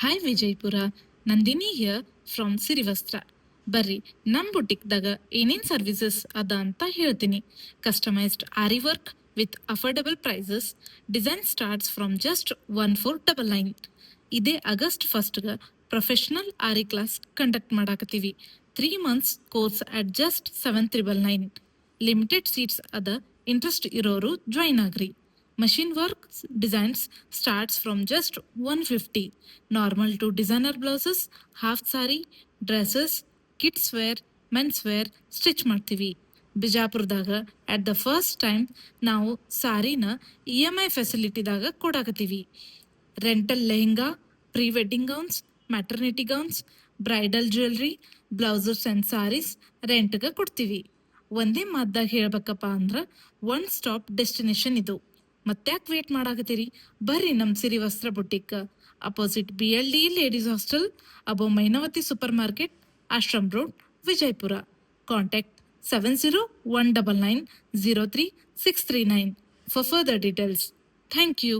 Hi Vijayapura, Nandini here from Sirivastra. ಬರ್ರಿ ನಮ್ ಬುಟಿಕ್ದಾಗ ಏನೇನ್ ಸರ್ವಿಸಸ್ ಅದ ಅಂತ ಹೇಳ್ತೀನಿ. Customised aari work with affordable prices. Design starts from just 1499. ಇದೇ ಆಗಸ್ಟ್ ಫಸ್ಟ್ಗ ಪ್ರೊಫೆಷನಲ್ ಆರಿ ಕ್ಲಾಸ್ ಕಂಡಕ್ಟ್ ಮಾಡಾಕತ್ತೀವಿ. 3 months course at just 7,999. Limited seats ಅದ. ಇಂಟ್ರೆಸ್ಟ್ ಇರೋರು ಜಾಯ್ನ್ ಆಗ್ರಿ. Machine work designs starts from just 150. Normal to designer blouses, half sari, dresses, kids wear, men's wear stitch ಮಾಡ್ತೀವಿ. ಬಿಜಾಪುರದಾಗ at the first time ನಾವು ಸಾರಿನ EMI ಫೆಸಿಲಿಟಿದಾಗ ಕೊಡಾಕತ್ತೀವಿ. Rental lehenga, pre wedding gowns, maternity gowns, bridal jewellery, blouses and saris ರೆಂಟ್ಗೆ ಕೊಡ್ತೀವಿ. ಒಂದೇ ಮಾತ್ದಾಗ ಹೇಳ್ಬೇಕಪ್ಪ ಅಂದ್ರ ಒನ್ ಸ್ಟಾಪ್ ಡೆಸ್ಟಿನೇಷನ್ ಇದು. ಮತ್ತ್ಯಾಕ್ ವೇಟ್ ಮಾಡಾಕತ್ತೀರಿ? ಬರ್ರಿ ನಮ್ Siri Vastra boutique, opposite BLD ladies hostel, above Mainavati super market, Ashram road, Vijayapura. Contact 7019903639 for further details. Thank you.